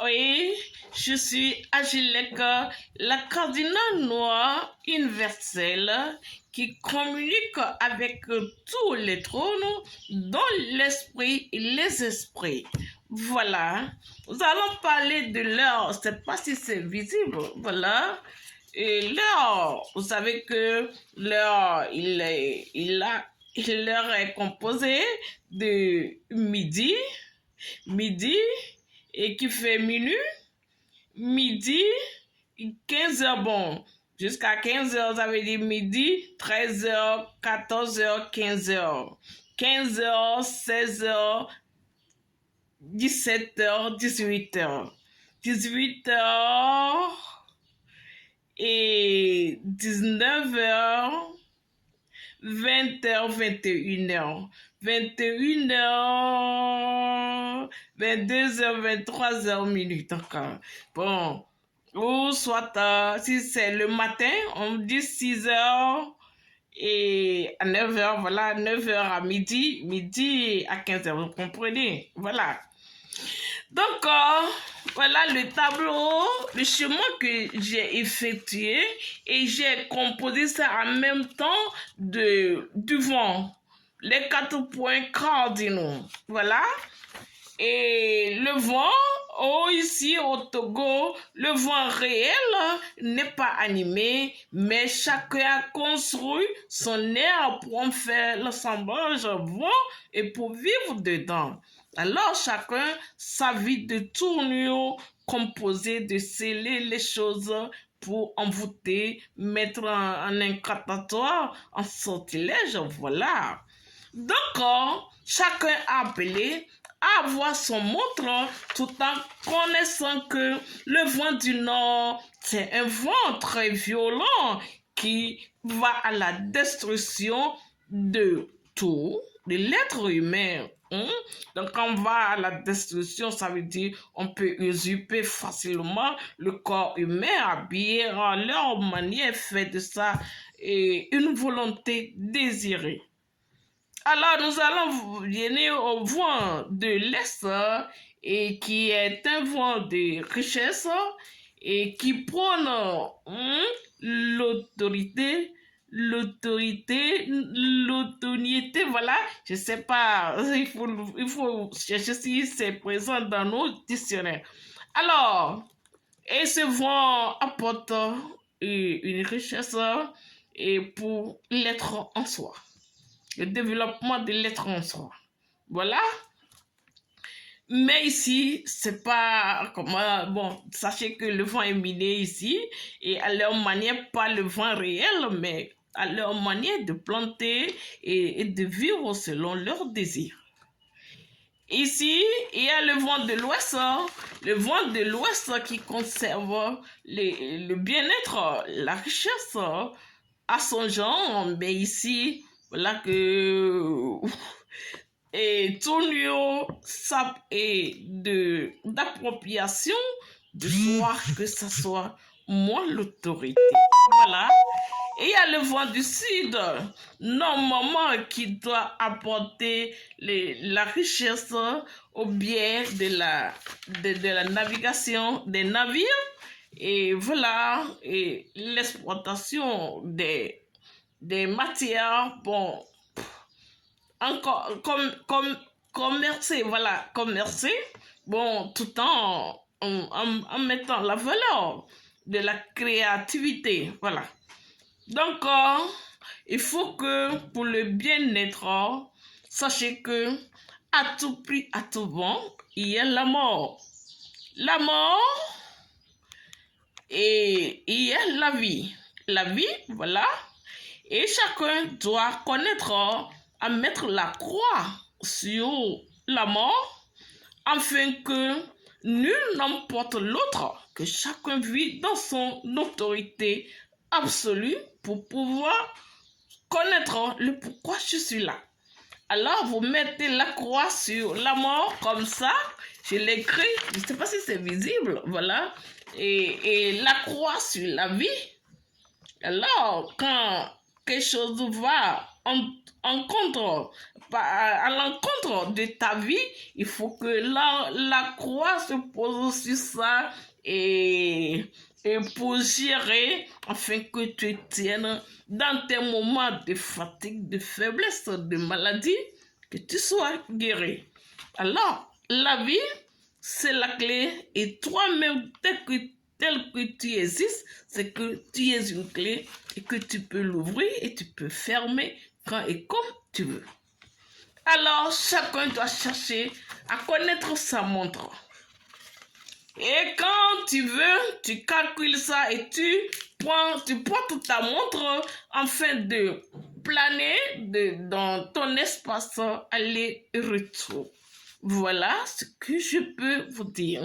Oui, je suis Agilek, la cardinale noire universelle qui communique avec tous les trônes dans l'esprit et les esprits. Voilà, nous allons parler de l'heure, je ne sais pas si c'est visible, voilà. Et l'heure, vous savez que l'heure, l'heure est composée de midi, et qui fait midi, 15 heures, bon, jusqu'à 15 heures, ça veut dire midi, 13 heures, 14 heures, 15 heures, 15 heures, 16 heures, 17 heures, 18 heures, 18 heures et 19 heures, 20 heures, 21 heures, 21 heures, 22 heures, 23 heures minutes encore. Bon, ou soit si c'est le matin, on dit 6 heures et à 9 heures, voilà, 9 heures à midi à 15 heures, vous comprenez? Voilà. Donc, voilà le tableau, le chemin que j'ai effectué et j'ai composé ça en même temps du vent, les 4 points cardinaux. Voilà. Et le vent, ici au Togo, le vent réel n'est pas animé, mais chacun a construit son air pour en faire l'assemblage vent et pour vivre dedans. Alors chacun sa vie de tournure composée de sceller les choses pour envoûter, mettre en incantatoire, en sortilège, voilà. Donc, chacun a appelé à avoir son montre tout en connaissant que le vent du nord, c'est un vent très violent qui va à la destruction de tout, de l'être humain. Donc, quand on va à la destruction, ça veut dire on peut usurper facilement le corps humain, habillé en leur manière, fait de ça et une volonté désirée. Alors, nous allons venir au vent de l'Est et qui est un vent de richesse et qui prône l'autorité, voilà, je ne sais pas, il faut chercher si c'est présent dans nos dictionnaires. Alors, et ce vent apporte une richesse et pour l'être en soi. Le développement de l'être en soi. Voilà. Mais ici, c'est pas comment. Bon, sachez que le vent est miné ici, et à leur manière, pas le vent réel, mais à leur manière de planter et de vivre selon leurs désirs. Ici, il y a le vent de l'ouest qui conserve le bien-être, la richesse à son genre, mais ici, voilà que et tournure sap et d'appropriation de soi, que ce soit moi l'autorité. Voilà. Et il y a le vent du sud, normalement, qui doit apporter la richesse au bien de la navigation des navires. Et voilà, et l'exploitation des matières, bon, encore commercer, voilà, commercer, bon, tout en mettant la valeur de la créativité, voilà. Donc, il faut que pour le bien-être, sachez que à tout prix, à tout vent, il y a la mort. La mort et il y a la vie. La vie, voilà. Et chacun doit connaître à mettre la croix sur la mort afin que nul n'emporte l'autre, que chacun vit dans son autorité absolue pour pouvoir connaître le pourquoi je suis là. Alors, vous mettez la croix sur la mort comme ça. Je l'écris, je ne sais pas si c'est visible, voilà. Et la croix sur la vie. Alors, quand quelque chose va à l'encontre de ta vie, il faut que la croix se pose sur ça et pour gérer afin que tu tiennes dans tes moments de fatigue, de faiblesse, de maladie, que tu sois guéri. Alors, la vie, c'est la clé et toi-même, tel que tu existes, c'est que tu es une clé et que tu peux l'ouvrir et tu peux fermer quand et comme tu veux. Alors, chacun doit chercher à connaître sa montre. Et quand tu veux, tu calcules ça et tu portes ta montre afin de planer dans ton espace aller-retour. Voilà ce que je peux vous dire.